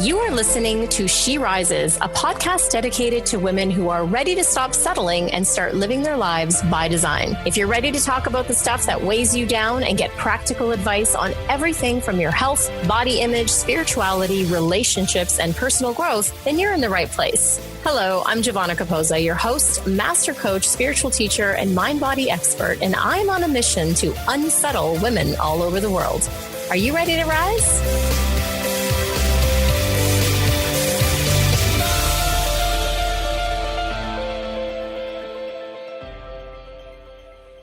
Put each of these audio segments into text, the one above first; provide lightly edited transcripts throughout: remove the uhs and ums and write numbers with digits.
You are listening to She Rises, a podcast dedicated to women who are ready to stop settling and start living their lives by design. If you're ready to talk about the stuff that weighs you down and get practical advice on everything from your health, body image, spirituality, relationships, and personal growth, then you're in the right place. Hello, I'm Giovanna Capozza, your host, master coach, spiritual teacher, and mind-body expert, and I'm on a mission to unsettle women all over the world. Are you ready to rise?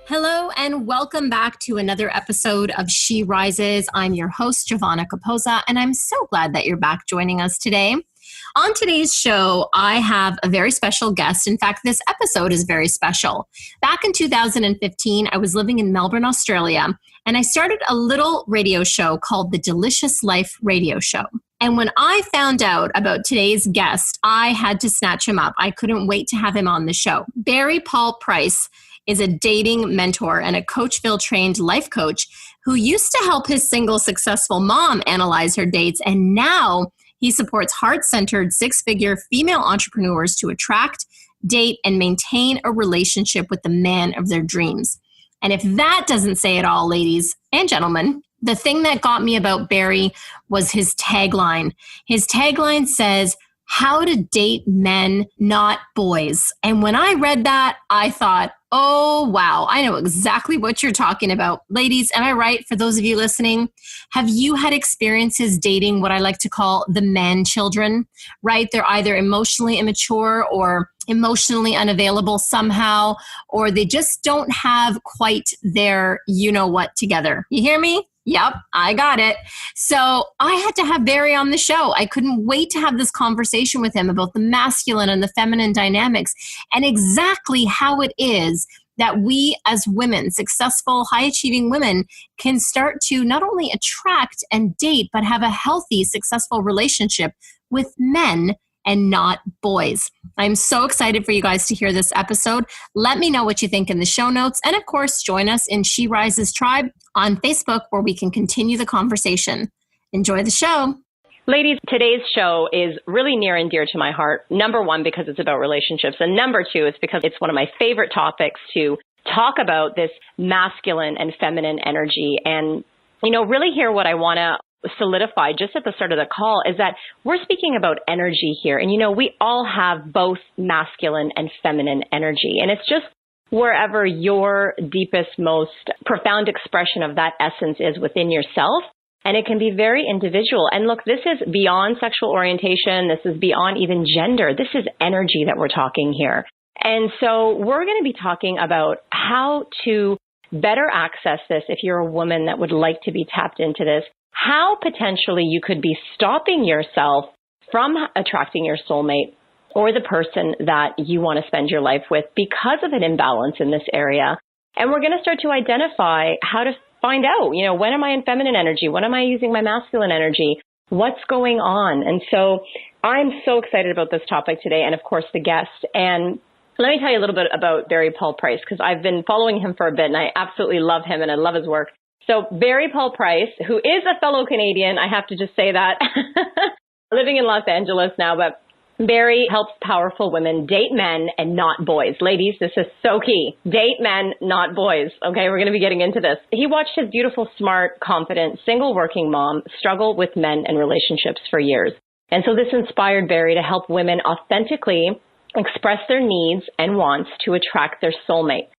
Hello and welcome back to another episode of She Rises. I'm your host, Giovanna Capozza, and I'm so glad that you're back joining us today. On today's show, I have a very special guest. In fact, this episode is very special. Back in 2015, I was living in Melbourne, Australia, and I started a little radio show called the Delicious Life Radio Show. And when I found out about today's guest, I had to snatch him up. I couldn't wait to have him on the show. Barry Paul Price is a dating mentor and a Coachville-Trained life coach who used to help his single successful mom analyze her dates, and now he supports heart-centered, six-figure female entrepreneurs to attract, date, and maintain a relationship with the man of their dreams. And if that doesn't say it all, ladies and gentlemen, the thing that got me about Barry was his tagline. His tagline says, "How to date men, not boys." And when I read that, I thought, oh, wow, I know exactly what you're talking about. Ladies, am I right? For those of you listening, have you had experiences dating what I like to call the man children, right? They're either emotionally immature or emotionally unavailable somehow, or they just don't have quite their you-know-what together. You hear me? Yep, I got it. So I had to have Barry on the show. I couldn't wait to have this conversation with him about the masculine and the feminine dynamics and exactly how it is that we as women, successful, high-achieving women, can start to not only attract and date, but have a healthy, successful relationship with men and not boys. I'm so excited for you guys to hear this episode. Let me know what you think in the show notes. And of course, join us in She Rises Tribe on Facebook where we can continue the conversation. Enjoy the show. Ladies, today's show is really near and dear to my heart. Number one, because it's about relationships. And number two, is because it's one of my favorite topics to talk about, this masculine and feminine energy. And, really here what I want to solidify just at the start of the call is that we're speaking about energy here. And, we all have both masculine and feminine energy. And it's just wherever your deepest, most profound expression of that essence is within yourself. And it can be very individual. And look, this is beyond sexual orientation. This is beyond even gender. This is energy that we're talking here. And so we're going to be talking about how to better access this if you're a woman that would like to be tapped into this, how potentially you could be stopping yourself from attracting your soulmate or the person that you want to spend your life with because of an imbalance in this area. And we're going to start to identify how to find out, when am I in feminine energy? When am I using my masculine energy? What's going on? And so I'm so excited about this topic today and, of course, the guest. And let me tell you a little bit about Barry Paul Price, because I've been following him for a bit and I absolutely love him and I love his work. So Barry Paul Price, who is a fellow Canadian, I have to just say that, living in Los Angeles now, but Barry helps powerful women date men and not boys. Ladies, this is so key. Date men, not boys. Okay, we're going to be getting into this. He watched his beautiful, smart, confident, single working mom struggle with men and relationships for years. And so this inspired Barry to help women authentically express their needs and wants to attract their soulmate.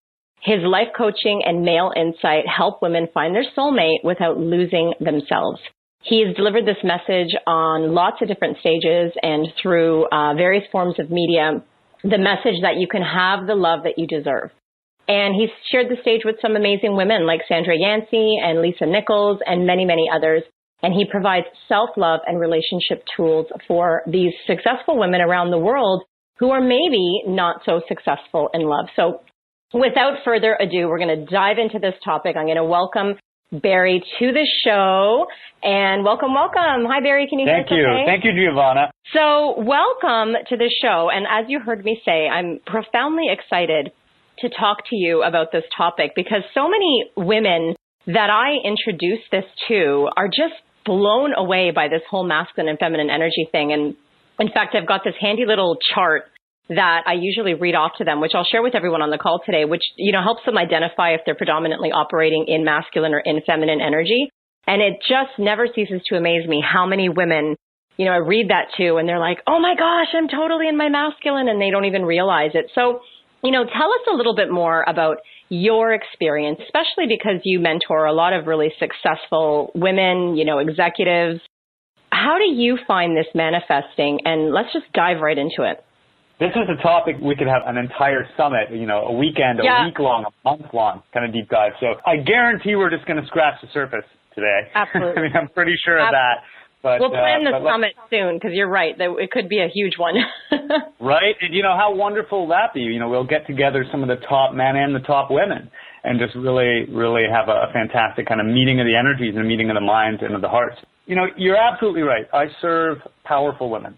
His life coaching and male insight help women find their soulmate without losing themselves. He has delivered this message on lots of different stages and through various forms of media, the message that you can have the love that you deserve. And he's shared the stage with some amazing women like Sandra Yancey and Lisa Nichols and many, many others. And he provides self-love and relationship tools for these successful women around the world who are maybe not so successful in love. So without further ado, we're going to dive into this topic. I'm going to welcome Barry to the show. And welcome. Hi, Barry. Can you hear us okay? Thank you, Giovanna. So welcome to the show. And as you heard me say, I'm profoundly excited to talk to you about this topic because so many women that I introduce this to are just blown away by this whole masculine and feminine energy thing. And in fact, I've got this handy little chart that I usually read off to them, which I'll share with everyone on the call today, which, helps them identify if they're predominantly operating in masculine or in feminine energy. And it just never ceases to amaze me how many women, I read that too, and they're like, oh my gosh, I'm totally in my masculine, and they don't even realize it. So, tell us a little bit more about your experience, especially because you mentor a lot of really successful women, executives. How do you find this manifesting? And let's just dive right into it. This is a topic we could have an entire summit, a weekend, a week long, a month long kind of deep dive. So I guarantee we're just going to scratch the surface today. Absolutely. I'm pretty sure of that. But, we'll plan the summit soon because you're right. It could be a huge one. Right. And how wonderful will that be? We'll get together some of the top men and the top women and just really, really have a fantastic kind of meeting of the energies and a meeting of the minds and of the hearts. You're absolutely right. I serve powerful women.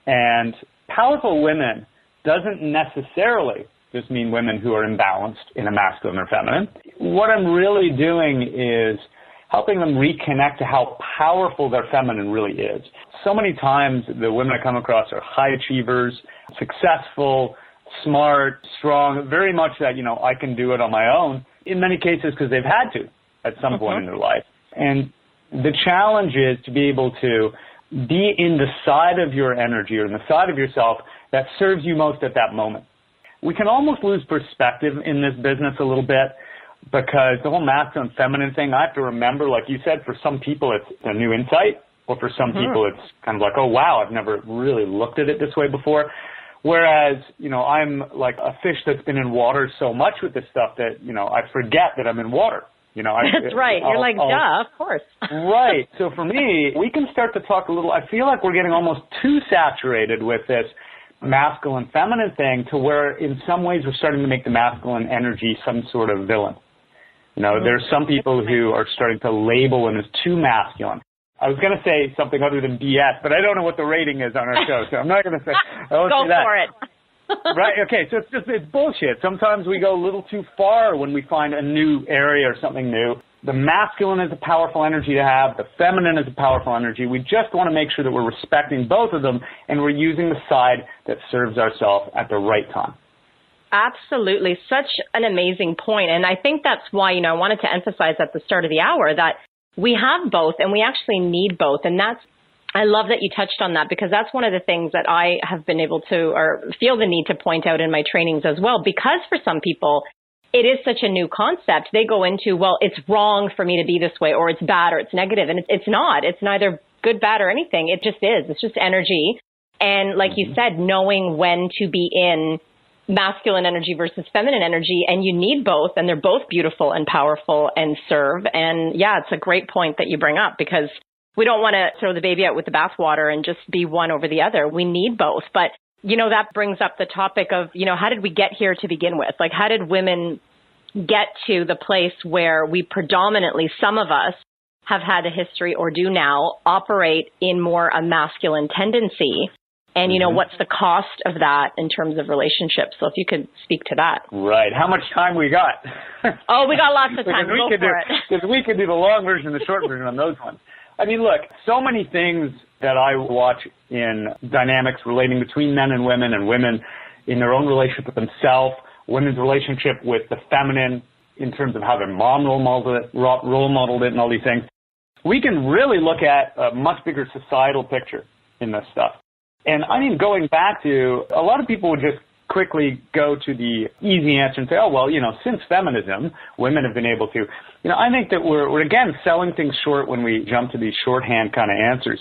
And powerful women doesn't necessarily just mean women who are imbalanced in a masculine or feminine. What I'm really doing is helping them reconnect to how powerful their feminine really is. So many times the women I come across are high achievers, successful, smart, strong, very much that, I can do it on my own, in many cases because they've had to at some point in their life. And the challenge is to be able to be in the side of your energy or in the side of yourself that serves you most at that moment. We can almost lose perspective in this business a little bit because the whole masculine and feminine thing, I have to remember, like you said, for some people it's a new insight, or for some people it's kind of like, oh wow, I've never really looked at it this way before. Whereas, I'm like a fish that's been in water so much with this stuff that, I forget that I'm in water. That's right. You're like, duh, of course. Right. So for me, we can start to talk a little, I feel like we're getting almost too saturated with this masculine feminine thing to where in some ways we're starting to make the masculine energy some sort of villain. There's some people who are starting to label them as too masculine. I was going to say something other than BS, but I don't know what the rating is on our show, so I'm not going to say, I won't Go say that. for it. Right, okay, so it's bullshit. Sometimes we go a little too far when we find a new area or something new. The masculine is a powerful energy to have. The feminine is a powerful energy. We just want to make sure that we're respecting both of them and we're using the side that serves ourselves at the right time. Absolutely. Such an amazing point. And I think that's why, I wanted to emphasize at the start of the hour that we have both and we actually need both. And I love that you touched on that because that's one of the things that I have been able to or feel the need to point out in my trainings as well. Because for some people, it is such a new concept. They go into, well, it's wrong for me to be this way or it's bad or it's negative. And it's not. It's neither good, bad or anything. It just is. It's just energy. And like you said, knowing when to be in masculine energy versus feminine energy, and you need both, and they're both beautiful and powerful and serve. And yeah, it's a great point that you bring up because we don't want to throw the baby out with the bathwater and just be one over the other. We need both. But, that brings up the topic of, how did we get here to begin with? Like, how did women get to the place where we predominantly, some of us, have had a history or do now operate in more a masculine tendency? And, what's the cost of that in terms of relationships? So if you could speak to that. Right. How much time we got? Oh, we got lots of time. Go for it. Because we could do the long version and the short version on those ones. I mean, look, so many things that I watch in dynamics relating between men and women in their own relationship with themselves, women's relationship with the feminine in terms of how their mom role modeled it and all these things. We can really look at a much bigger societal picture in this stuff. And I mean, going back to, a lot of people would just quickly go to the easy answer and say, oh, well, since feminism, women have been able to. I think that we're again, selling things short when we jump to these shorthand kind of answers.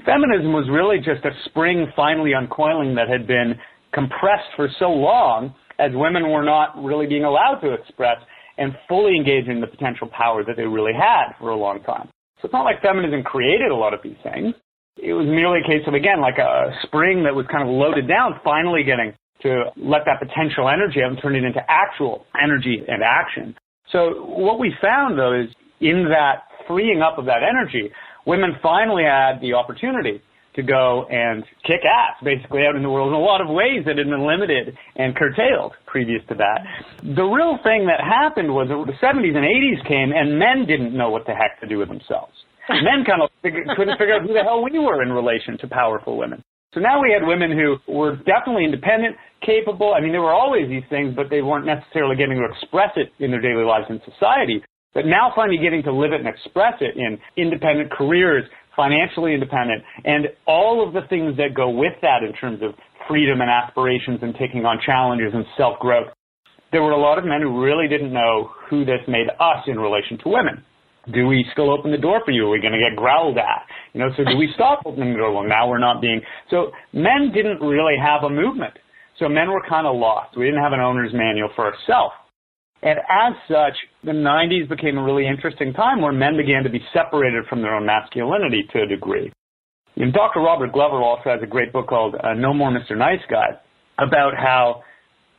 Feminism was really just a spring finally uncoiling that had been compressed for so long as women were not really being allowed to express and fully engage in the potential power that they really had for a long time. So it's not like feminism created a lot of these things. It was merely a case of, again, like a spring that was kind of loaded down, finally getting to let that potential energy out and turn it into actual energy and action. So what we found, though, is in that freeing up of that energy, women finally had the opportunity to go and kick ass, basically, out in the world in a lot of ways that had been limited and curtailed previous to that. The real thing that happened was that the 70s and 80s came and men didn't know what the heck to do with themselves. Men kind of couldn't figure out who the hell we were in relation to powerful women. So now we had women who were definitely independent, capable. I mean, there were always these things, but they weren't necessarily getting to express it in their daily lives in society. But now finally getting to live it and express it in independent careers, financially independent, and all of the things that go with that in terms of freedom and aspirations and taking on challenges and self-growth. There were a lot of men who really didn't know who this made us in relation to women. Do we still open the door for you? Are we going to get growled at? So do we stop opening the door? Well, now we're not being. So men didn't really have a movement. So men were kind of lost. We didn't have an owner's manual for ourselves. And as such, the 90s became a really interesting time where men began to be separated from their own masculinity to a degree. And Dr. Robert Glover also has a great book called No More Mr. Nice Guy about how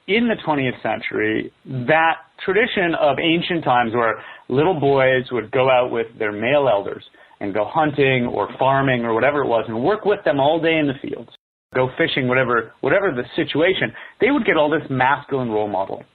in the 20th century, that tradition of ancient times where little boys would go out with their male elders and go hunting or farming or whatever it was and work with them all day in the fields, go fishing, whatever the situation, they would get all this masculine role modeling.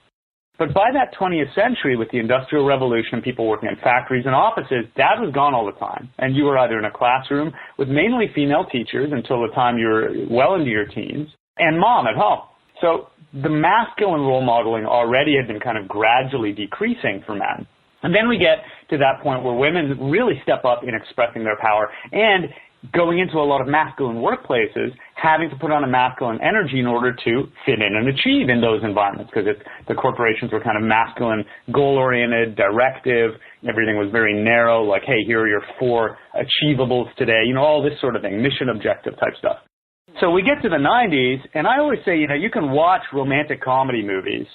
But by that 20th century, with the Industrial Revolution, people working in factories and offices, that was gone all the time. And you were either in a classroom with mainly female teachers until the time you were well into your teens, and mom at home. So the masculine role modeling already had been kind of gradually decreasing for men. And then we get to that point where women really step up in expressing their power and going into a lot of masculine workplaces, having to put on a masculine energy in order to fit in and achieve in those environments, because the corporations were kind of masculine, goal-oriented, directive. Everything was very narrow, like, hey, here are your 4 achievables today, all this sort of thing, mission objective type stuff. So we get to the 90s, and I always say, you can watch romantic comedy movies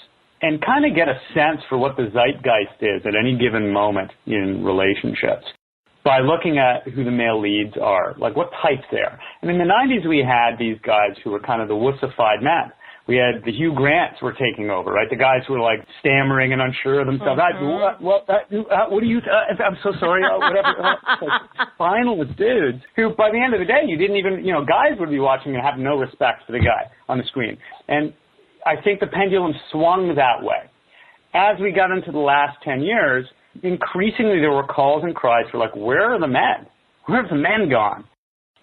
and kind of get a sense for what the zeitgeist is at any given moment in relationships by looking at who the male leads are, like what types they are. And in the 90s, we had these guys who were kind of the wussified men. We had the Hugh Grants were taking over, right? The guys who were like stammering and unsure of themselves. What do you, I'm so sorry, whatever. Like spineless dudes who, by the end of the day, you didn't even, guys would be watching and have no respect for the guy on the screen. And I think the pendulum swung that way. As we got into the last 10 years, increasingly there were calls and cries for like, where are the men? Where have the men gone?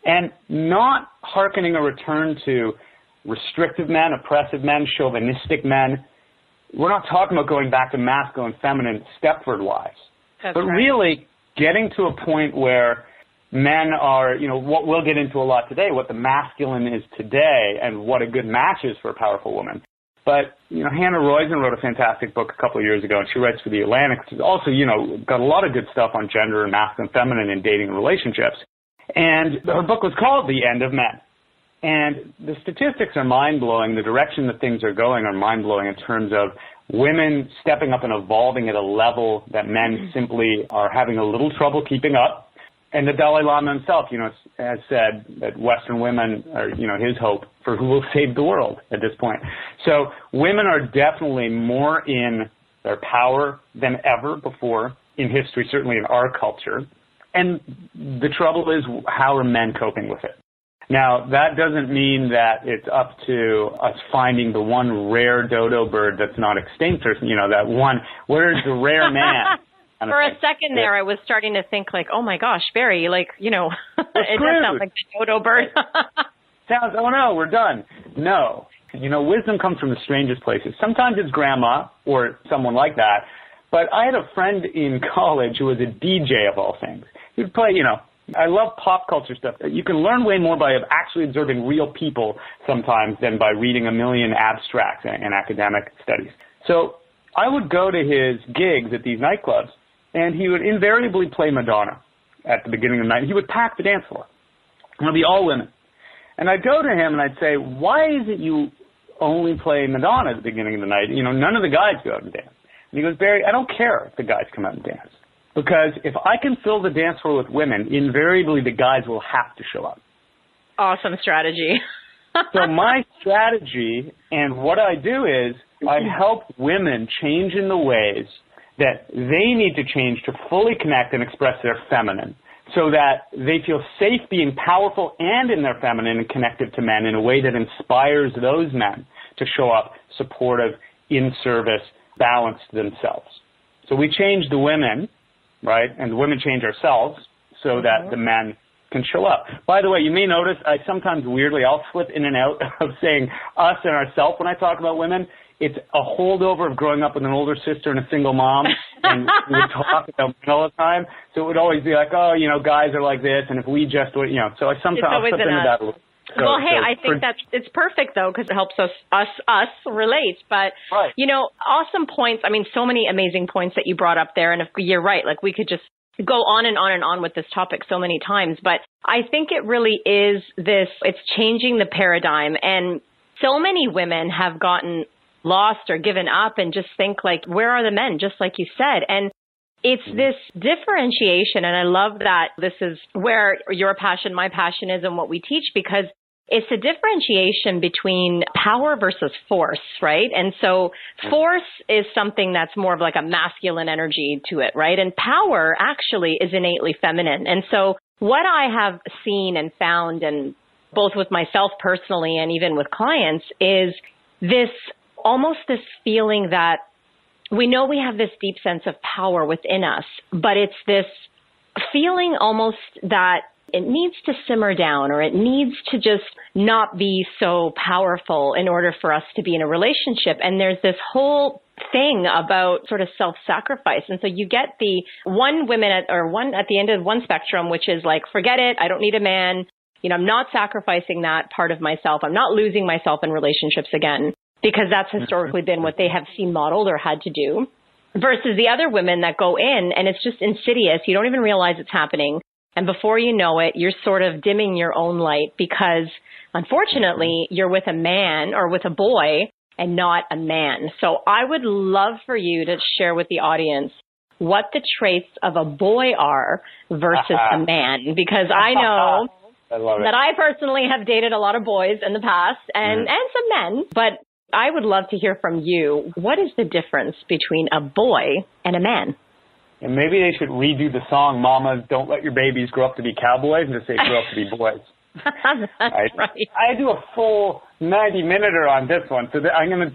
And not hearkening a return to restrictive men, oppressive men, chauvinistic men. We're not talking about going back to masculine, feminine, Stepford wives. But really getting to a point where men are, what we'll get into a lot today, what the masculine is today and what a good match is for a powerful woman. But, Hannah Roizen wrote a fantastic book a couple of years ago, and she writes for The Atlantic, which is also, got a lot of good stuff on gender and masculine, feminine, and dating and relationships. And her book was called The End of Men. And the statistics are mind-blowing. The direction that things are going are mind-blowing in terms of women stepping up and evolving at a level that men simply are having a little trouble keeping up. And the Dalai Lama himself, has said that Western women are, his hope for who will save the world at this point. So women are definitely more in their power than ever before in history, certainly in our culture. And the trouble is, how are men coping with it? Now, that doesn't mean that it's up to us finding the one rare dodo bird that's not extinct, or, that one, where's the rare man? For a second there, I was starting to think like, oh my gosh, Barry, it does sound like the dodo bird. Sounds, oh no, we're done. No. Wisdom comes from the strangest places. Sometimes it's grandma or someone like that. But I had a friend in college who was a DJ of all things. He'd play, I love pop culture stuff. You can learn way more by actually observing real people sometimes than by reading a million abstracts and academic studies. So I would go to his gigs at these nightclubs, and he would invariably play Madonna at the beginning of the night. He would pack the dance floor. It would be all women. And I'd go to him and I'd say, why is it you only play Madonna at the beginning of the night? None of the guys go out and dance. And he goes, Barry, I don't care if the guys come out and dance. Because if I can fill the dance floor with women, invariably the guys will have to show up. Awesome strategy. So my strategy and what I do is I help women change in the ways that they need to change to fully connect and express their feminine so that they feel safe being powerful and in their feminine and connected to men in a way that inspires those men to show up supportive, in service, balanced themselves. So we change the women, right, and the women change ourselves so that the men can show up. By the way, you may notice I sometimes weirdly, I'll slip in and out of saying us and ourself when I talk about women. It's a holdover of growing up with an older sister and a single mom, and we would talk about men all the time. So it would always be like, oh, you know, guys are like this, and if we just, you know, so I sometimes I'll slip into that a little. Well, hey, I think it's perfect, though, because it helps us relate. But, you know, awesome points. I mean, so many amazing points that you brought up there. And if you're right, like we could just go on and on and on with this topic so many times. But I think it really is it's changing the paradigm. And so many women have gotten lost or given up and just think like, where are the men? Just like you said. And it's this differentiation, and I love that this is where your passion, my passion is, and what we teach, because it's a differentiation between power versus force, right? And so force is something that's more of like a masculine energy to it, right? And power actually is innately feminine. And so what I have seen and found, and both with myself personally and even with clients, is almost this feeling that we know we have this deep sense of power within us, but it's this feeling almost that it needs to simmer down, or it needs to just not be so powerful in order for us to be in a relationship. And there's this whole thing about sort of self-sacrifice. And so you get the one at the end of one spectrum, which is like, forget it, I don't need a man. You know, I'm not sacrificing that part of myself. I'm not losing myself in relationships again, because that's historically been what they have seen modeled or had to do, versus the other women that go in and it's just insidious. You don't even realize it's happening. And before you know it, you're sort of dimming your own light because, unfortunately, you're with a man or with a boy and not a man. So I would love for you to share with the audience what the traits of a boy are versus a man, because I know that I personally have dated a lot of boys in the past and some men, but I would love to hear from you. What is the difference between a boy and a man? And maybe they should redo the song, Mamas, Don't Let Your Babies Grow Up to Be Cowboys, and just say grow up to be boys. That's right. I do a full 90-minuter on this one, so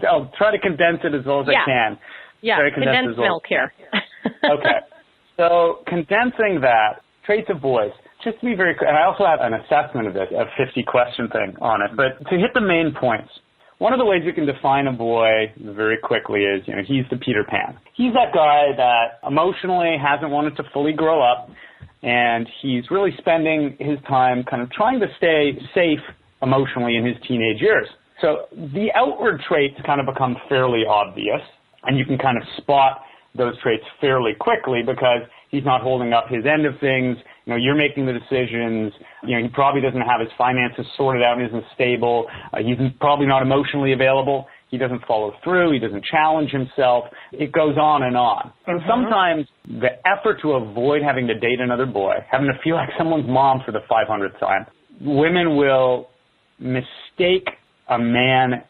I'll try to condense it as well as I can. Yeah, condensed milk here. Okay. So condensing that, traits of boys, just to be very clear, and I also have an assessment of this, a 50-question thing on it, but to hit the main points, one of the ways you can define a boy very quickly is, you know, he's the Peter Pan. He's that guy that emotionally hasn't wanted to fully grow up, and he's really spending his time kind of trying to stay safe emotionally in his teenage years. So the outward traits kind of become fairly obvious, and you can kind of spot those traits fairly quickly because he's not holding up his end of things. You know, you're making the decisions. You know, he probably doesn't have his finances sorted out and isn't stable. He's probably not emotionally available. He doesn't follow through. He doesn't challenge himself. It goes on and on. And sometimes the effort to avoid having to date another boy, having to feel like someone's mom for the 500th time, women will mistake a man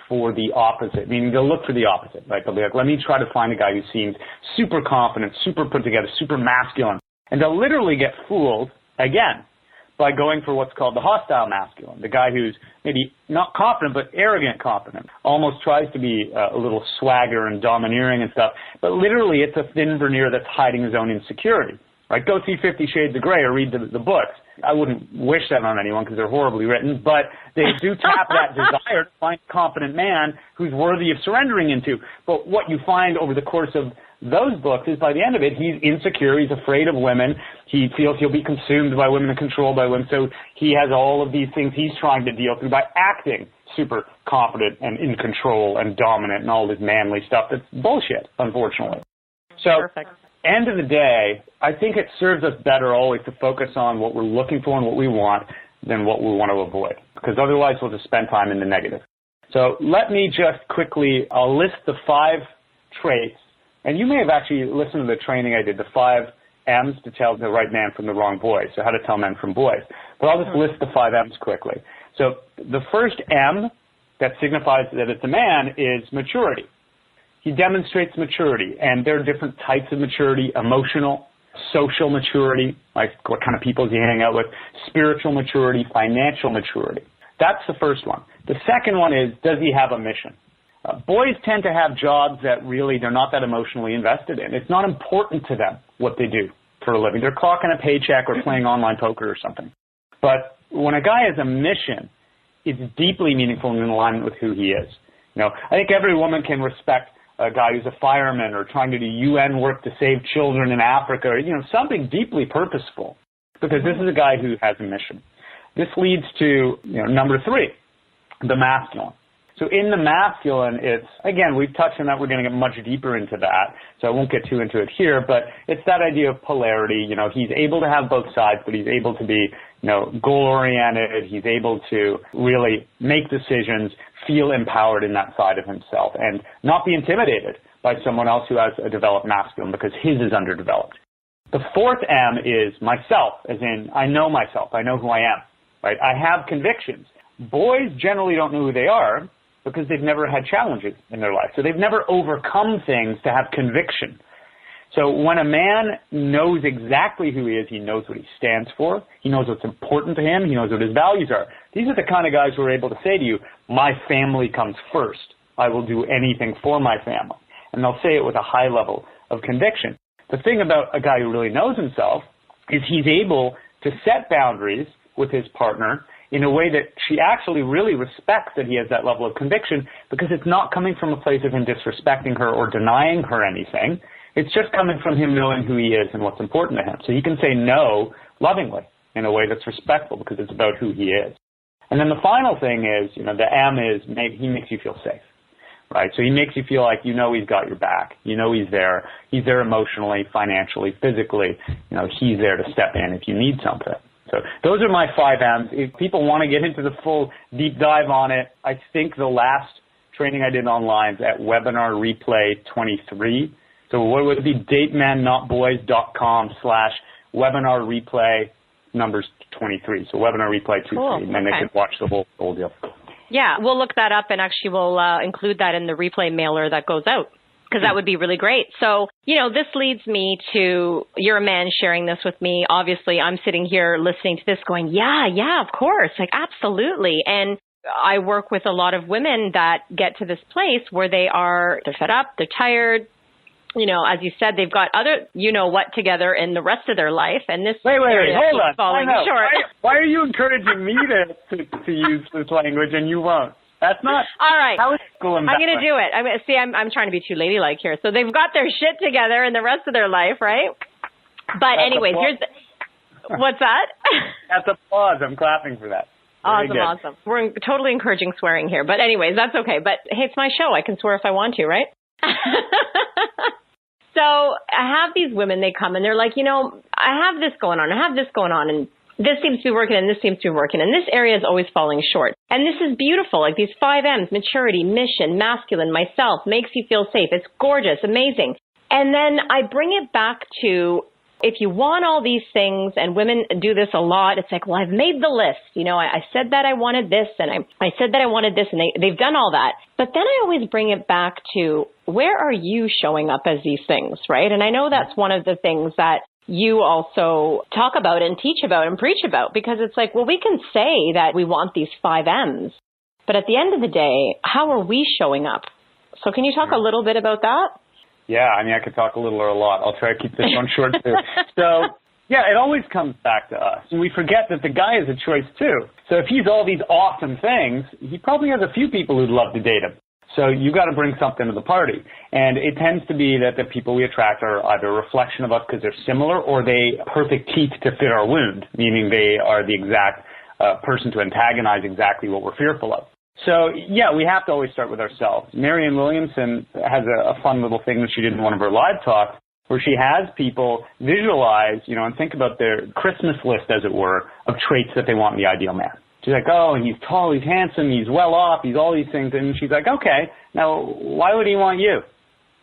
for the opposite, meaning they'll look for the opposite. Right? They'll be like, let me try to find a guy who seems super confident, super put together, super masculine. And they'll literally get fooled, again, by going for what's called the hostile masculine, the guy who's maybe not confident but arrogant confident, almost tries to be a little swagger and domineering and stuff, but literally it's a thin veneer that's hiding his own insecurity. Right? Go see 50 Shades of Grey or read the books. I wouldn't wish that on anyone because they're horribly written, but they do tap that desire to find a confident man who's worthy of surrendering into. But what you find over the course of those books is by the end of it, he's insecure, he's afraid of women, he feels he'll be consumed by women and controlled by women, so he has all of these things he's trying to deal through by acting super confident and in control and dominant and all this manly stuff. That's bullshit, unfortunately. So, perfect. End of the day, I think it serves us better always to focus on what we're looking for and what we want than what we want to avoid, because otherwise we'll just spend time in the negative. So let me just quickly, I'll list the 5 traits, and you may have actually listened to the training I did, the 5 M's to tell the right man from the wrong boy, so how to tell men from boys. But I'll just list the 5 M's quickly. So the first M that signifies that it's a man is maturity. He demonstrates maturity, and there are different types of maturity: emotional, social maturity, like what kind of people is he hanging out with, spiritual maturity, financial maturity. That's the first one. The second one is, does he have a mission? Boys tend to have jobs that really they're not that emotionally invested in. It's not important to them what they do for a living. They're clocking a paycheck or playing online poker or something. But when a guy has a mission, it's deeply meaningful and in alignment with who he is. I think every woman can respect a guy who's a fireman or trying to do UN work to save children in Africa, or, something deeply purposeful, because this is a guy who has a mission. This leads to, number 3, the masculine. So in the masculine, it's, again, we've touched on that. We're going to get much deeper into that, so I won't get too into it here, but it's that idea of polarity. He's able to have both sides, but he's able to be, goal-oriented. He's able to really make decisions, feel empowered in that side of himself, and not be intimidated by someone else who has a developed masculine, because his is underdeveloped. The 4th M is myself, as in I know myself. I know who I am, right? I have convictions. Boys generally don't know who they are because they've never had challenges in their life. So they've never overcome things to have conviction. So when a man knows exactly who he is, he knows what he stands for, he knows what's important to him, he knows what his values are. These are the kind of guys who are able to say to you, my family comes first. I will do anything for my family. And they'll say it with a high level of conviction. The thing about a guy who really knows himself is he's able to set boundaries with his partner in a way that she actually really respects that he has that level of conviction, because it's not coming from a place of him disrespecting her or denying her anything. It's just coming from him knowing who he is and what's important to him. So he can say no lovingly in a way that's respectful, because it's about who he is. And then the final thing is, the M is he makes you feel safe, right? So he makes you feel like he's got your back. He's there. He's there emotionally, financially, physically. He's there to step in if you need something. So those are my 5 M's. If people want to get into the full deep dive on it, I think the last training I did online is at webinar replay 23. So what would it be? datemenNotBoys.com/webinar replay numbers 23. So webinar replay 23, cool. And then they can watch the whole deal. Yeah, we'll look that up, and actually we'll include that in the replay mailer that goes out, because that would be really great. So, this leads me to, you're a man sharing this with me. Obviously, I'm sitting here listening to this going, yeah, of course, like absolutely. And I work with a lot of women that get to this place where they're fed up, they're tired. As you said, they've got other, what together in the rest of their life. And this wait, hold on. Falling short. Why are you encouraging me to use this language and you won't? That's not. All right. How is school I'm going to do it. I'm trying to be too ladylike here. So they've got their shit together in the rest of their life, right? But anyways, what's that? That's applause. I'm clapping for that. Awesome. We're totally encouraging swearing here. But anyways, that's okay. But hey, it's my show. I can swear if I want to, right? So I have these women, they come and they're like, I have this going on, and this seems to be working, and this seems to be working, and this area is always falling short. And this is beautiful, like these 5 M's, maturity, mission, masculine, myself, makes you feel safe. It's gorgeous, amazing. And then I bring it back to, if you want all these things, and women do this a lot, it's like, well, I've made the list. I said that I wanted this, and I said that I wanted this, and they've done all that. But then I always bring it back to, where are you showing up as these things, right? And I know that's one of the things that you also talk about and teach about and preach about, because it's like, well, we can say that we want these 5 M's, but at the end of the day, how are we showing up? So can you talk a little bit about that? Yeah, I could talk a little or a lot. I'll try to keep this one short too. So, yeah, it always comes back to us. And we forget that the guy has a choice too. So if he's all these awesome things, he probably has a few people who'd love to date him. So you got to bring something to the party. And it tends to be that the people we attract are either a reflection of us because they're similar, or they perfect teeth to fit our wound, meaning they are the exact person to antagonize exactly what we're fearful of. So, yeah, we have to always start with ourselves. Marianne Williamson has a fun little thing that she did in one of her live talks, where she has people visualize, and think about their Christmas list, as it were, of traits that they want in the ideal man. She's like, oh, he's tall, he's handsome, he's well off, he's all these things. And she's like, okay, now why would he want you?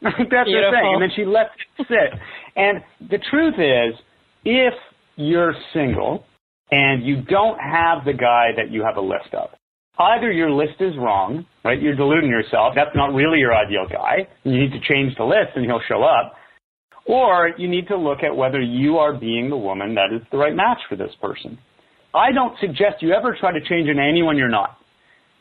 That's the thing. And then she lets it sit. And the truth is, if you're single and you don't have the guy that you have a list of, either your list is wrong, right? You're deluding yourself. That's not really your ideal guy. You need to change the list and he'll show up. Or you need to look at whether you are being the woman that is the right match for this person. I don't suggest you ever try to change into anyone you're not.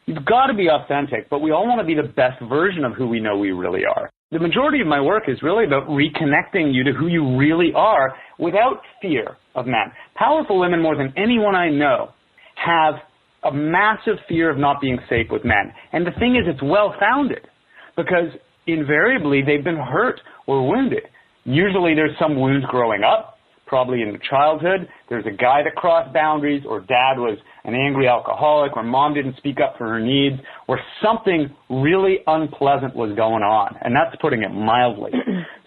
You've got to be authentic, but we all want to be the best version of who we know we really are. the majority of my work is really about reconnecting you to who you really are without fear of men. Powerful women, more than anyone I know, have a massive fear of not being safe with men. And the thing is, it's well-founded because invariably they've been hurt or wounded. Usually there's some wounds growing up, probably in childhood. There's a guy that crossed boundaries, or dad was an angry alcoholic, or mom didn't speak up for her needs, or something really unpleasant was going on. And that's putting it mildly.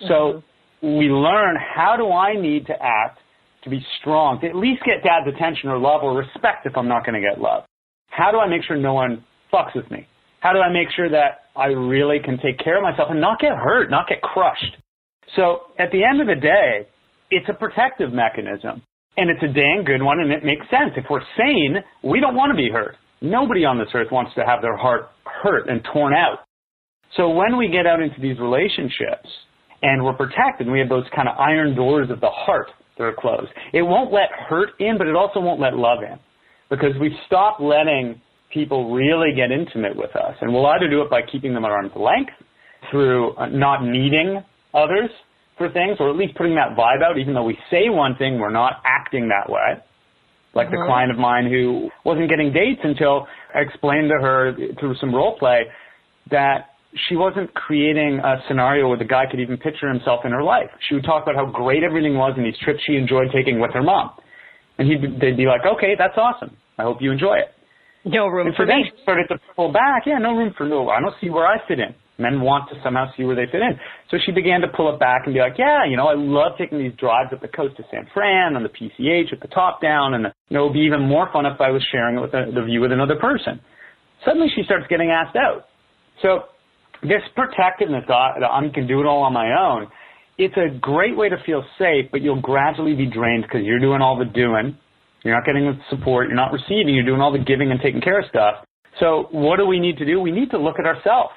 So we learn, how do I need to act to be strong, to at least get dad's attention or love or respect if I'm not going to get love? How do I make sure no one fucks with me? How do I make sure that I really can take care of myself and not get hurt, not get crushed? So at the end of the day, it's a protective mechanism, and it's a dang good one, and it makes sense. If we're sane, we don't want to be hurt. Nobody on this earth wants to have their heart hurt and torn out. So when we get out into these relationships and we're protected, and we have those kind of iron doors of the heart that are closed, it won't let hurt in, but it also won't let love in, because we've stopped letting people really get intimate with us. And we'll either do it by keeping them at arm's length, through not needing others for things, or at least putting that vibe out. Even though we say one thing, we're not acting that way. Like the client of mine who wasn't getting dates until I explained to her through some role play that she wasn't creating a scenario where the guy could even picture himself in her life. She would talk about how great everything was in these trips she enjoyed taking with her mom. And they'd be like, okay, that's awesome. I hope you enjoy it. No room and for so then me. she started to pull back. Yeah, no room for no. I don't see where I fit in. Men want to somehow see where they fit in. So she began to pull it back and be like, yeah, you know, I love taking these drives up the coast to San Fran on the PCH with the top down, and you know, it would be even more fun if I was sharing it with the view with another person. Suddenly she starts getting asked out. So this protectiveness, that I can do it all on my own, it's a great way to feel safe, but you'll gradually be drained because you're doing all the doing. You're not getting the support. You're not receiving. You're doing all the giving and taking care of stuff. So what do we need to do? We need to look at ourselves.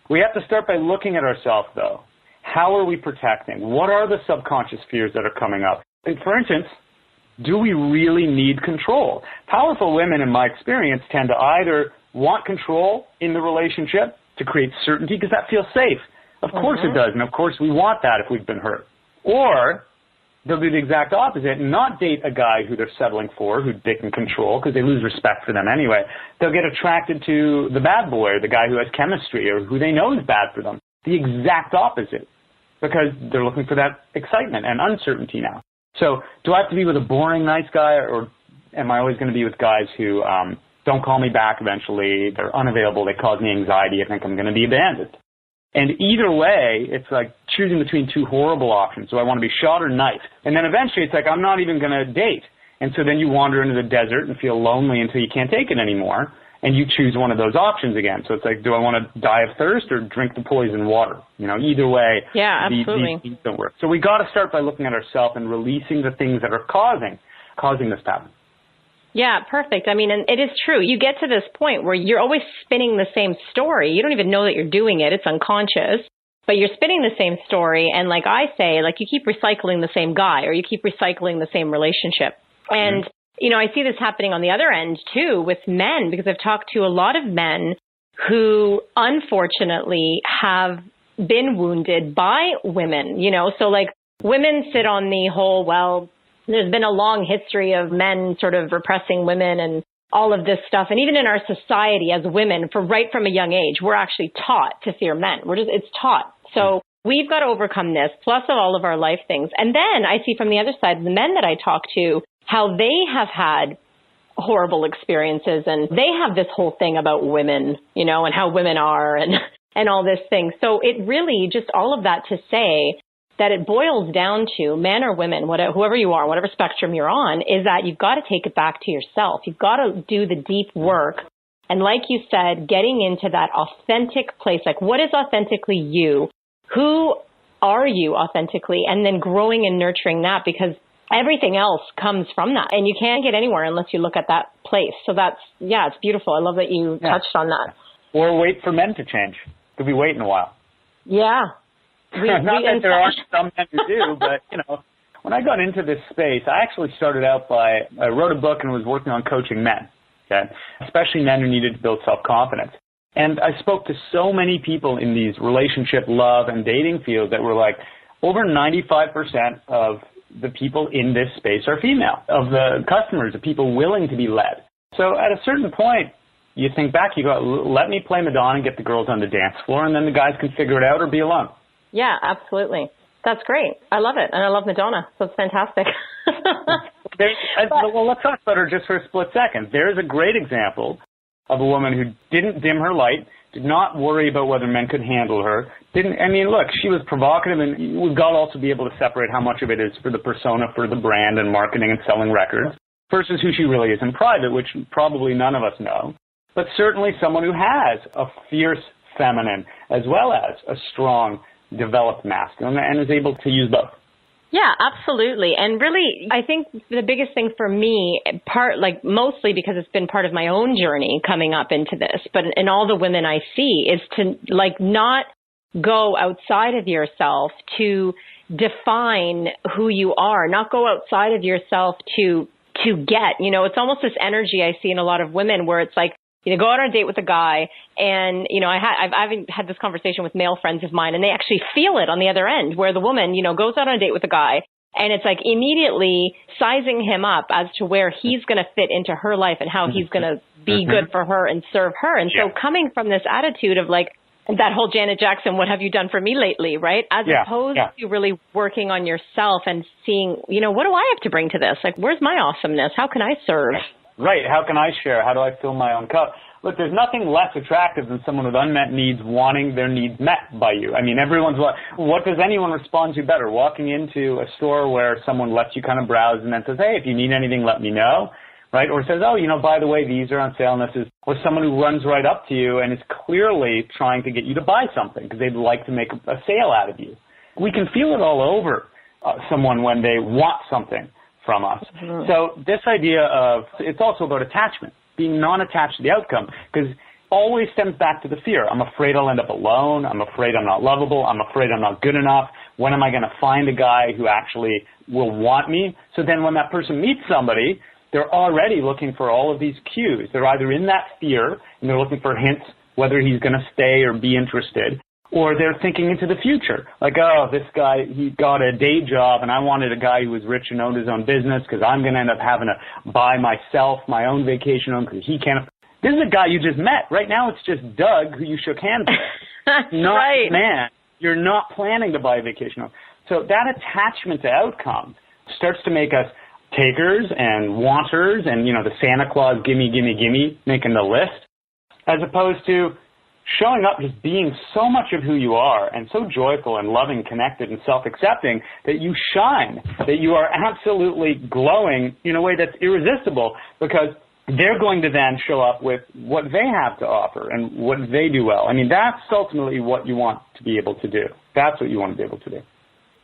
We have to start by looking at ourselves, though. How are we protecting? What are the subconscious fears that are coming up? And for instance, do we really need control? Powerful women, in my experience, tend to either want control in the relationship to create certainty because that feels safe. Of course it does, and of course we want that if we've been hurt. Or they'll do the exact opposite and not date a guy who they're settling for, who they can control because they lose respect for them anyway. They'll get attracted to the bad boy, or the guy who has chemistry, or who they know is bad for them. The exact opposite, because they're looking for that excitement and uncertainty now. So do I have to be with a boring, nice guy, or am I always going to be with guys who don't call me back eventually, they're unavailable, they cause me anxiety, I think I'm going to be abandoned? And either way, it's like choosing between two horrible options. Do I want to be shot or knifed? And then eventually it's like, I'm not even going to date. And so then you wander into the desert and feel lonely until you can't take it anymore. And you choose one of those options again. So it's like, do I want to die of thirst or drink the poison water? You know, either way, these things don't work. So we got to start by looking at ourselves and releasing the things that are causing this pattern. Yeah, perfect. I mean, and it is true. You get to this point where you're always spinning the same story. You don't even know that you're doing it. It's unconscious, but you're spinning the same story. And like I say, like you keep recycling the same guy, or you keep recycling the same relationship. And, you know, I see this happening on the other end too with men, because I've talked to a lot of men who unfortunately have been wounded by women, you know, so like women sit on the whole, well, there's been a long history of men sort of repressing women and all of this stuff. And even in our society as women, right from a young age, we're actually taught to fear men. It's taught. So we've got to overcome this, plus of all of our life things. And then I see from the other side, the men that I talk to, how they have had horrible experiences, and they have this whole thing about women, you know, and how women are and all this thing. So it really just all of that to say that it boils down to, men or women, whoever you are, whatever spectrum you're on, is that you've got to take it back to yourself. You've got to do the deep work. And like you said, getting into that authentic place, like what is authentically you? Who are you authentically? And then growing and nurturing that, because everything else comes from that. And you can't get anywhere unless you look at that place. So it's beautiful. I love that you touched on that. Or wait for men to change. Could be waiting a while. Yeah. Not that there aren't some men who do, but, you know, when I got into this space, I actually started out I wrote a book and was working on coaching men, okay? Especially men who needed to build self-confidence. And I spoke to so many people in these relationship, love, and dating fields that were like, over 95% of the people in this space are female, of the customers, the people willing to be led. So at a certain point, you think back, you go, let me play Madonna and get the girls on the dance floor, and then the guys can figure it out or be alone. Yeah, absolutely. That's great. I love it. And I love Madonna, so it's fantastic. Well, let's talk about her just for a split second. There's a great example of a woman who didn't dim her light, did not worry about whether men could handle her. Look, she was provocative, and we've got to also be able to separate how much of it is for the persona, for the brand and marketing and selling records, versus who she really is in private, which probably none of us know. But certainly someone who has a fierce feminine as well as a strong, developed masculine and is able to use both. Yeah, absolutely. And really, I think the biggest thing for me, mostly because it's been part of my own journey coming up into this, but in all the women I see, is to not go outside of yourself to define who you are, not go outside of yourself to get, it's almost this energy I see in a lot of women where it's like, go out on a date with a guy and, I've had this conversation with male friends of mine and they actually feel it on the other end where the woman, goes out on a date with a guy and it's like immediately sizing him up as to where he's going to fit into her life and how he's going to be good for her and serve her. And so coming from this attitude of like that whole Janet Jackson, what have you done for me lately, right? As opposed to really working on yourself and seeing, what do I have to bring to this? Like, where's my awesomeness? How can I serve? Right. How can I share? How do I fill my own cup? Look, there's nothing less attractive than someone with unmet needs wanting their needs met by you. I mean, what does anyone respond to better? Walking into a store where someone lets you kind of browse and then says, hey, if you need anything, let me know, right? Or says, oh, by the way, these are on sale and this is, or someone who runs right up to you and is clearly trying to get you to buy something because they'd like to make a sale out of you. We can feel it all over someone when they want something from us. Mm-hmm. So this idea of, it's also about attachment, being non-attached to the outcome, because always stems back to the fear. I'm afraid I'll end up alone. I'm afraid I'm not lovable. I'm afraid I'm not good enough. When am I going to find a guy who actually will want me? So then when that person meets somebody, they're already looking for all of these cues. They're either in that fear and they're looking for hints whether he's going to stay or be interested, or they're thinking into the future. Like, oh, this guy, he got a day job, and I wanted a guy who was rich and owned his own business because I'm going to end up having to buy myself my own vacation home because he can't. This is a guy you just met. Right now it's just Doug who you shook hands with. Not right. Man. You're not planning to buy a vacation home. So that attachment to outcomes starts to make us takers and wanters and, the Santa Claus, gimme, gimme, gimme, making the list, as opposed to showing up just being so much of who you are and so joyful and loving, connected, and self-accepting that you shine, that you are absolutely glowing in a way that's irresistible because they're going to then show up with what they have to offer and what they do well. I mean, that's ultimately what you want to be able to do. That's what you want to be able to do.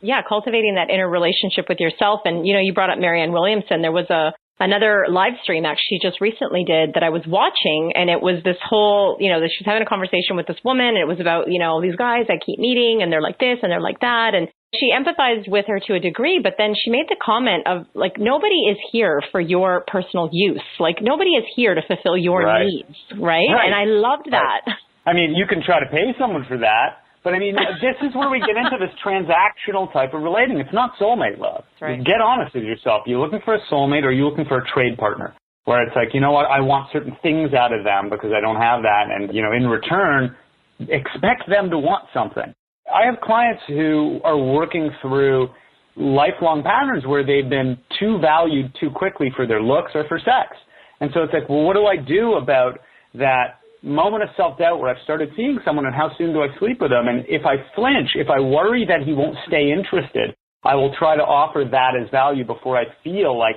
Yeah, cultivating that inner relationship with yourself. And, you brought up Marianne Williamson. There was another live stream actually just recently did that I was watching, and it was this whole, she was having a conversation with this woman, and it was about, these guys I keep meeting, and they're like this, and they're like that, and she empathized with her to a degree, but then she made the comment of, like, nobody is here for your personal use. Like, nobody is here to fulfill your needs, right? And I loved that. Right. I mean, you can try to pay someone for that, but I mean, this is where we get into this transactional type of relating. It's not soulmate love. Right. Get honest with yourself. You're looking for a soulmate, or you're looking for a trade partner, where it's like, you know what, I want certain things out of them because I don't have that. And, in return, expect them to want something. I have clients who are working through lifelong patterns where they've been too valued too quickly for their looks or for sex. And so it's like, well, what do I do about that moment of self-doubt where I've started seeing someone and how soon do I sleep with them? And if I flinch, if I worry that he won't stay interested, I will try to offer that as value before I feel like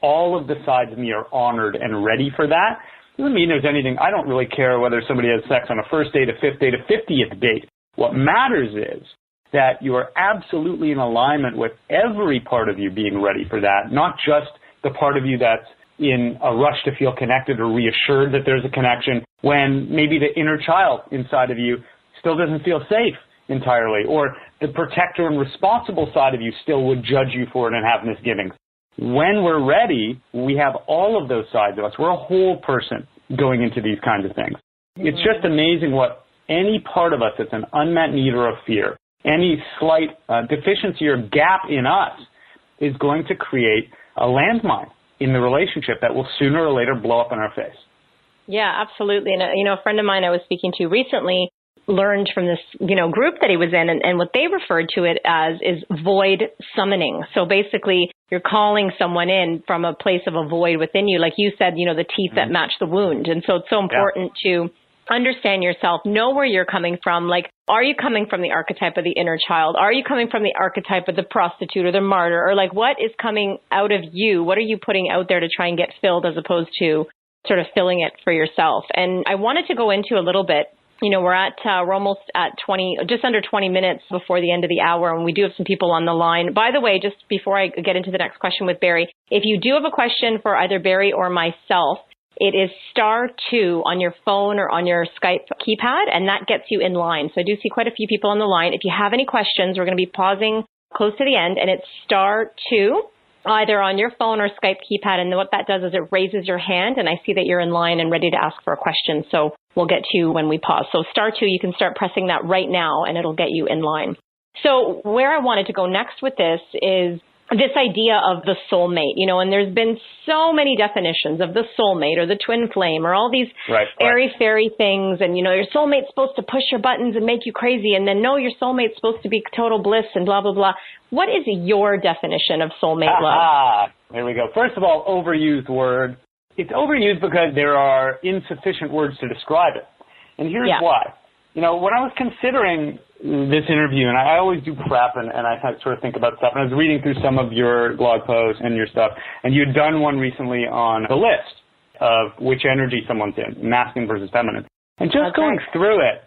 all of the sides of me are honored and ready for that. Doesn't mean there's anything. I don't really care whether somebody has sex on a first date, a fifth date, a 50th date. What matters is that you are absolutely in alignment with every part of you being ready for that, not just the part of you that's in a rush to feel connected or reassured that there's a connection when maybe the inner child inside of you still doesn't feel safe entirely, or the protector and responsible side of you still would judge you for it and have misgivings. When we're ready, we have all of those sides of us. We're a whole person going into these kinds of things. It's just amazing what any part of us that's an unmet need or a fear, any slight deficiency or gap in us is going to create a landmine in the relationship that will sooner or later blow up in our face. Yeah, absolutely. And, a friend of mine I was speaking to recently learned from this, group that he was in, and what they referred to it as is void summoning. So basically, you're calling someone in from a place of a void within you. Like you said, the teeth that match the wound. And so it's so important to understand yourself, know where you're coming from. Like, are you coming from the archetype of the inner child? Are you coming from the archetype of the prostitute or the martyr? Or like, what is coming out of you? What are you putting out there to try and get filled as opposed to sort of filling it for yourself? And I wanted to go into a little bit, we're almost at just under 20 minutes before the end of the hour, and we do have some people on the line. By the way, just before I get into the next question with Barry, if you do have a question for either Barry or myself, it is *2 on your phone or on your Skype keypad, and that gets you in line. So I do see quite a few people on the line. If you have any questions, we're going to be pausing close to the end, and it's *2. Either on your phone or Skype keypad. And what that does is it raises your hand, and I see that you're in line and ready to ask for a question. So we'll get to you when we pause. So *2, you can start pressing that right now, and it'll get you in line. So where I wanted to go next with this is this idea of the soulmate, and there's been so many definitions of the soulmate or the twin flame or all these airy-fairy things. And, your soulmate's supposed to push your buttons and make you crazy. And then, no, your soulmate's supposed to be total bliss and blah, blah, blah. What is your definition of soulmate love? There we go. First of all, overused word. It's overused because there are insufficient words to describe it. And here's why. When I was considering this interview, and I always do prep, and I sort of think about stuff, and I was reading through some of your blog posts and your stuff, and you had done one recently on the list of which energy someone's in, masculine versus feminine. And just going through it,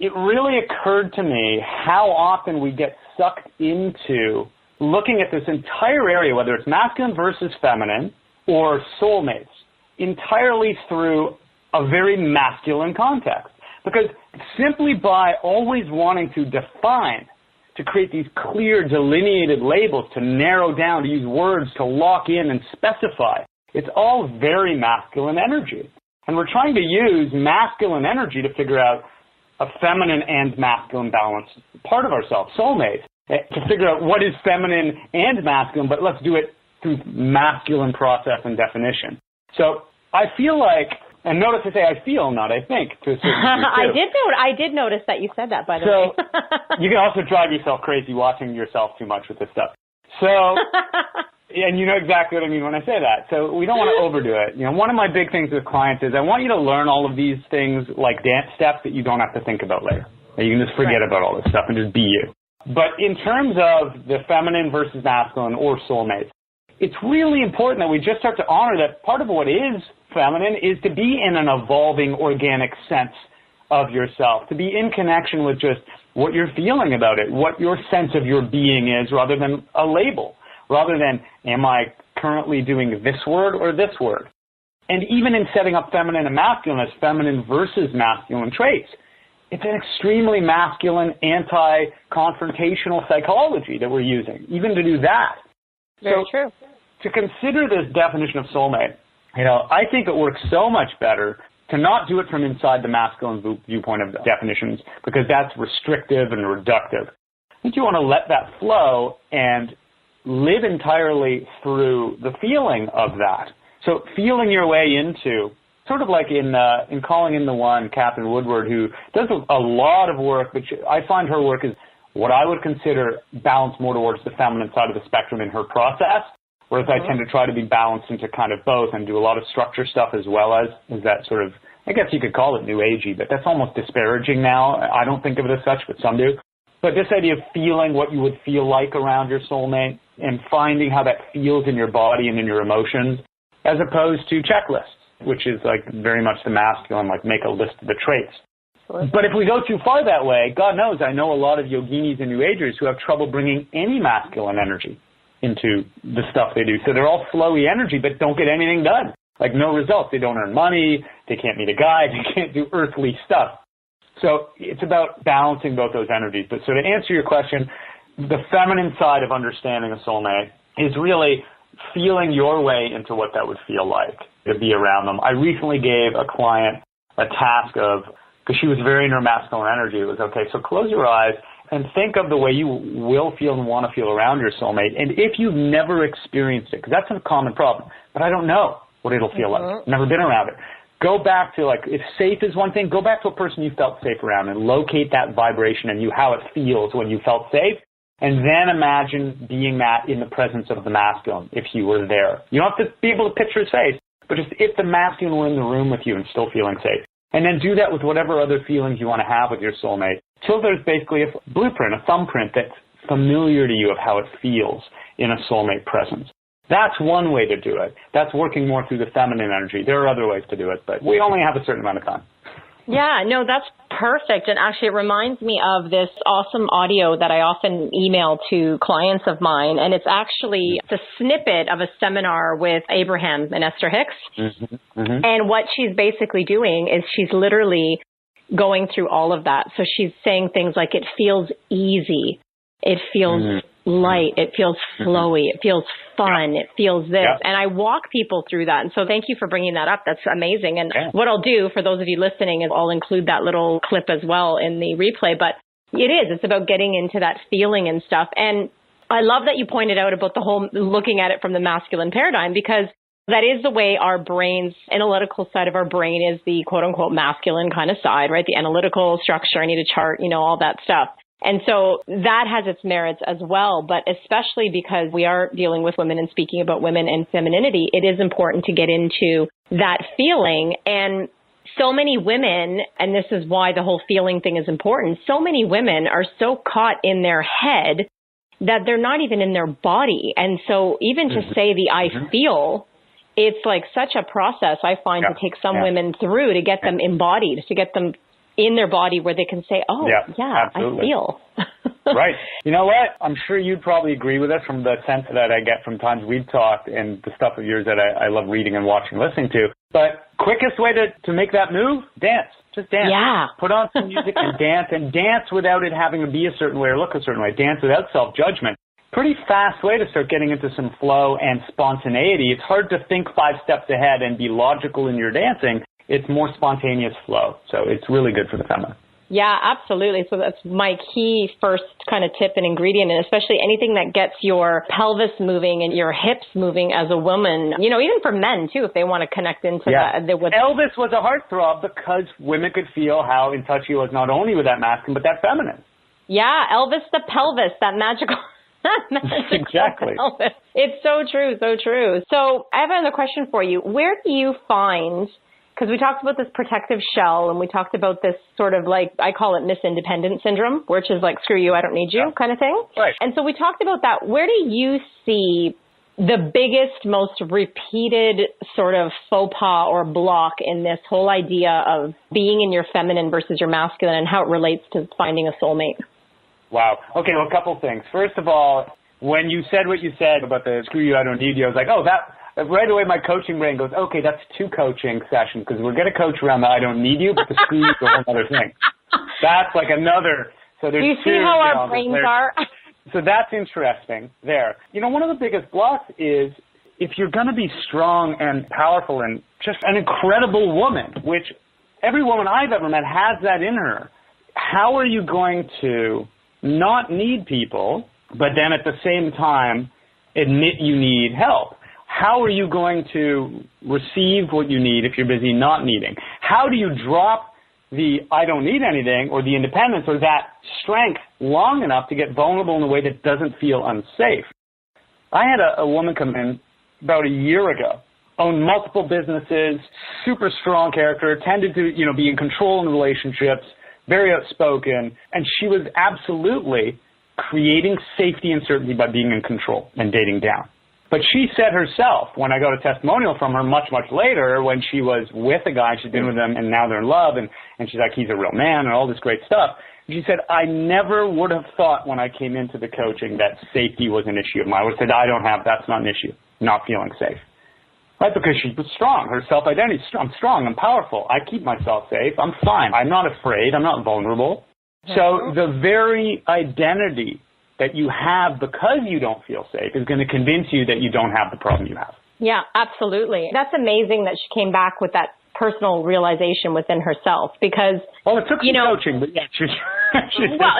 it really occurred to me how often we get sucked into looking at this entire area, whether it's masculine versus feminine or soulmates, entirely through a very masculine context. Because simply by always wanting to define, to create these clear delineated labels, to narrow down, to use words to lock in and specify, it's all very masculine energy. And we're trying to use masculine energy to figure out a feminine and masculine balance part of ourselves, soulmates, to figure out what is feminine and masculine, but let's do it through masculine process and definition. So I feel like, and notice I say I feel, not I think, to a certain degree too. I did notice that you said that, by the way. You can also drive yourself crazy watching yourself too much with this stuff. So, and you know exactly what I mean when I say that. So we don't want to overdo it. One of my big things with clients is I want you to learn all of these things like dance steps that you don't have to think about later. That you can just forget about all this stuff and just be you. But in terms of the feminine versus masculine or soulmates, it's really important that we just start to honor that part of what is feminine is to be in an evolving organic sense of yourself, to be in connection with just what you're feeling about it, what your sense of your being is, rather than a label, rather than am I currently doing this word or this word. And even in setting up feminine and masculine as feminine versus masculine traits, it's an extremely masculine, anti-confrontational psychology that we're using, even to do that. Very true. To consider this definition of soulmate, I think it works so much better to not do it from inside the masculine viewpoint of the definitions, because that's restrictive and reductive. I think you want to let that flow and live entirely through the feeling of that. So feeling your way into, sort of like in Calling in the One, Catherine Woodward, who does a lot of work, but I find her work is what I would consider balanced more towards the feminine side of the spectrum in her process, whereas I tend to try to be balanced into kind of both and do a lot of structure stuff as well as that sort of, I guess you could call it new agey, but that's almost disparaging now. I don't think of it as such, but some do. But this idea of feeling what you would feel like around your soulmate and finding how that feels in your body and in your emotions, as opposed to checklists, which is like very much the masculine, like make a list of the traits. But if we go too far that way, God knows I know a lot of yoginis and New Agers who have trouble bringing any masculine energy into the stuff they do. So they're all flowy energy, but don't get anything done. Like no results. They don't earn money. They can't meet a guy. They can't do earthly stuff. So it's about balancing both those energies. But so to answer your question, the feminine side of understanding a soulmate is really feeling your way into what that would feel like to be around them. I recently gave a client a task of, because she was very in her masculine energy, it was, okay, so close your eyes and think of the way you will feel and want to feel around your soulmate. And if you've never experienced it, because that's a common problem, but I don't know what it'll feel like. Never been around it. Go back to, like, if safe is one thing, go back to a person you felt safe around and locate that vibration and how it feels when you felt safe. And then imagine being that in the presence of the masculine if you were there. You don't have to be able to picture his face, but just if the masculine were in the room with you and still feeling safe. And then do that with whatever other feelings you want to have with your soulmate. Till there's basically a blueprint, a thumbprint that's familiar to you of how it feels in a soulmate presence. That's one way to do it. That's working more through the feminine energy. There are other ways to do it, but we only have a certain amount of time. Yeah, no, that's perfect. And actually, it reminds me of this awesome audio that I often email to clients of mine. And it's actually a snippet of a seminar with Abraham and Esther Hicks. And what she's basically doing is she's literally going through all of that. So she's saying things like, it feels easy. It feels light. It feels flowy. It feels fun. It feels this. And I walk people through that. And so thank you for bringing that up. That's amazing. And what I'll do for those of you listening is I'll include that little clip as well in the replay. But it's about getting into that feeling and stuff. And I love that you pointed out about the whole looking at it from the masculine paradigm, because that is the way our brains, analytical side of our brain is the quote unquote masculine kind of side, right? The analytical structure. I need a chart, all that stuff. And so that has its merits as well, but especially because we are dealing with women and speaking about women and femininity, it is important to get into that feeling. And so many women, and this is why the whole feeling thing is important, so many women are so caught in their head that they're not even in their body. And so even to say the I feel, it's like such a process I find to take some women through to get them embodied, to get them in their body where they can say, I feel. Right. You know what? I'm sure you'd probably agree with us from the sense that I get from times we've talked and the stuff of yours that I love reading and watching, listening to. But quickest way to make that move, dance. Just dance. Yeah. Put on some music and dance without it having to be a certain way or look a certain way. Dance without self-judgment. Pretty fast way to start getting into some flow and spontaneity. It's hard to think 5 steps ahead and be logical in your dancing. It's more spontaneous flow. So it's really good for the feminine. Yeah, absolutely. So that's my key first kind of tip and ingredient, and especially anything that gets your pelvis moving and your hips moving as a woman, even for men too, if they want to connect into that. Elvis was a heartthrob because women could feel how in touch he was not only with that masculine, but that feminine. Yeah, Elvis the pelvis, that magical... Exactly. Pelvis. It's so true, so true. So I have another question for you. Where do you find... Because we talked about this protective shell, and we talked about this sort of like, I call it Miss Independent syndrome, which is like, screw you, I don't need you kind of thing. Right. And so we talked about that. Where do you see the biggest, most repeated sort of faux pas or block in this whole idea of being in your feminine versus your masculine and how it relates to finding a soulmate? Wow. Okay, well, a couple things. First of all, when you said what you said about the screw you, I don't need you, I was like, right away, my coaching brain goes, okay, that's 2 coaching sessions because we're going to coach around the I don't need you, but the screw you is a whole other thing. That's like another. So there's Do you see how our brains are? So that's interesting there. One of the biggest blocks is if you're going to be strong and powerful and just an incredible woman, which every woman I've ever met has that in her, how are you going to not need people, but then at the same time admit you need help? How are you going to receive what you need if you're busy not needing? How do you drop the I don't need anything or the independence or that strength long enough to get vulnerable in a way that doesn't feel unsafe? I had a woman come in about a year ago, owned multiple businesses, super strong character, tended to be in control in relationships, very outspoken, and she was absolutely creating safety and certainty by being in control and dating down. But she said herself, when I got a testimonial from her much, much later, when she was with a guy, she'd been with him, and now they're in love, and she's like, he's a real man, and all this great stuff. She said, I never would have thought when I came into the coaching that safety was an issue of mine. I would have said, that's not an issue, not feeling safe. Right, because she was strong. Her self-identity, I'm strong, I'm powerful, I keep myself safe, I'm fine, I'm not afraid, I'm not vulnerable. So the very identity that you have because you don't feel safe is going to convince you that you don't have the problem you have. Yeah, absolutely. That's amazing that she came back with that personal realization within herself because, well, it took some coaching, but yeah.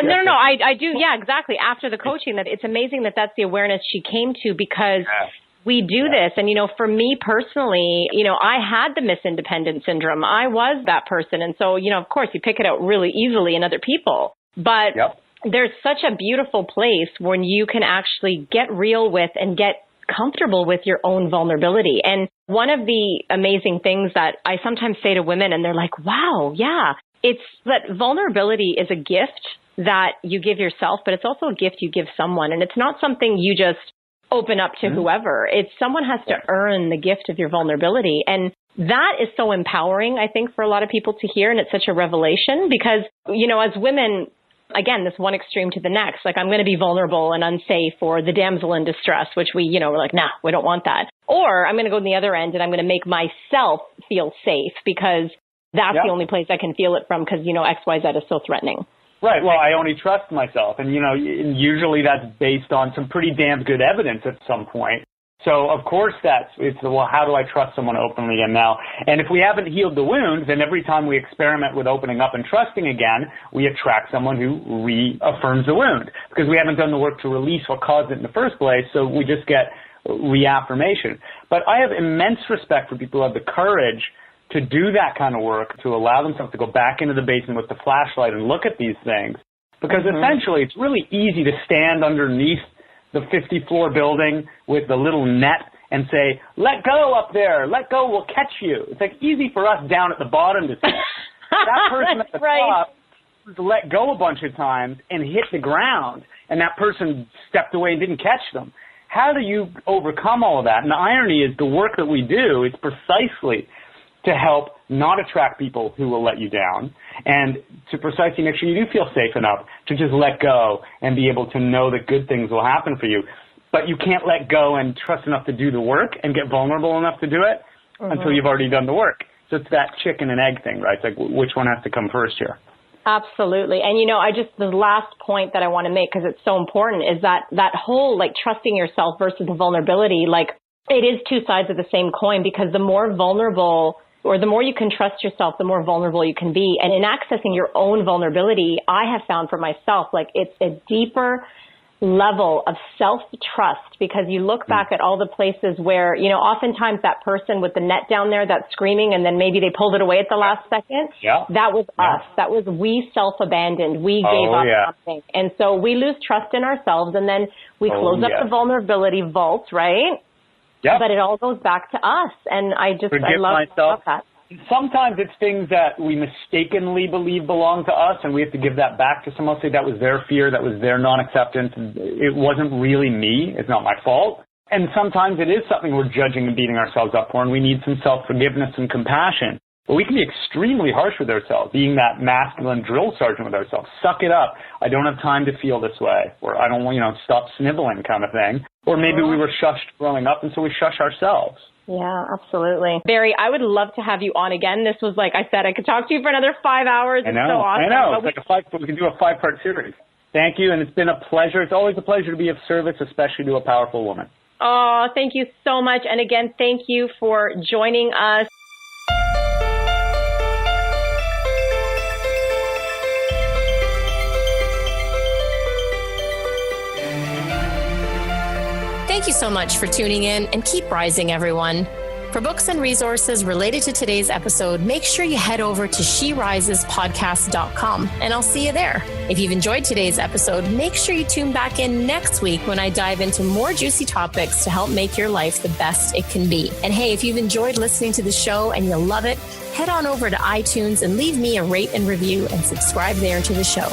No, I do. Yeah, exactly. After the coaching, that it's amazing that that's the awareness she came to because we do this. And, for me personally, I had the Miss Independent syndrome. I was that person. And so, of course, you pick it out really easily in other people. But there's such a beautiful place when you can actually get real with and get comfortable with your own vulnerability. And one of the amazing things that I sometimes say to women, and they're like, wow, yeah, it's that vulnerability is a gift that you give yourself, but it's also a gift you give someone. And it's not something you just open up to whoever. It's someone has to earn the gift of your vulnerability. And that is so empowering, I think, for a lot of people to hear. And it's such a revelation because, as women, again, this one extreme to the next, like I'm going to be vulnerable and unsafe or the damsel in distress, which we, we're like, nah, we don't want that. Or I'm going to go to the other end and I'm going to make myself feel safe because that's the only place I can feel it from because, X, Y, Z is so threatening. Right. Well, I only trust myself. And, usually that's based on some pretty damn good evidence at some point. So, of course, well, how do I trust someone openly again now? And if we haven't healed the wounds, then every time we experiment with opening up and trusting again, we attract someone who reaffirms the wound because we haven't done the work to release what caused it in the first place. So we just get reaffirmation. But I have immense respect for people who have the courage to do that kind of work, to allow themselves to go back into the basement with the flashlight and look at these things. Because essentially it's really easy to stand underneath the 50-floor building with the little net and say, let go up there, let go, we'll catch you. It's like easy for us down at the bottom to say, that person at the top let go a bunch of times and hit the ground, and that person stepped away and didn't catch them. How do you overcome all of that? And the irony is the work that we do is precisely to help not attract people who will let you down and to precisely make sure you do feel safe enough to just let go and be able to know that good things will happen for you. But you can't let go and trust enough to do the work and get vulnerable enough to do it until you've already done the work. So it's that chicken and egg thing, right? It's like which one has to come first here? Absolutely. And, the last point that I want to make, because it's so important, is that whole trusting yourself versus the vulnerability, it is two sides of the same coin because the more vulnerable or the more you can trust yourself, the more vulnerable you can be. And in accessing your own vulnerability, I have found for myself, it's a deeper level of self-trust because you look back at all the places where, oftentimes that person with the net down there that's screaming and then maybe they pulled it away at the last second. That was us. That was we self-abandoned. We gave up something. And so we lose trust in ourselves and then we close up the vulnerability vault, right? But it all goes back to us. And I love that. Sometimes it's things that we mistakenly believe belong to us, and we have to give that back to someone. Say that was their fear, that was their non-acceptance. It wasn't really me. It's not my fault. And sometimes it is something we're judging and beating ourselves up for, and we need some self-forgiveness and compassion. But we can be extremely harsh with ourselves, being that masculine drill sergeant with ourselves. Suck it up. I don't have time to feel this way. Or I don't want, stop sniveling kind of thing. Or maybe we were shushed growing up, and so we shush ourselves. Yeah, absolutely. Barry, I would love to have you on again. This was, like I said, I could talk to you for another 5 hours. It's so awesome. I know. We can do a 5-part series. Thank you, and it's been a pleasure. It's always a pleasure to be of service, especially to a powerful woman. Oh, thank you so much. And again, thank you for joining us. Thank you so much for tuning in and keep rising, everyone. For books and resources related to today's episode, make sure you head over to sherisespodcast.com and I'll see you there. If you've enjoyed today's episode, make sure you tune back in next week when I dive into more juicy topics to help make your life the best it can be. And hey, if you've enjoyed listening to the show and you love it, head on over to iTunes and leave me a rate and review and subscribe there to the show.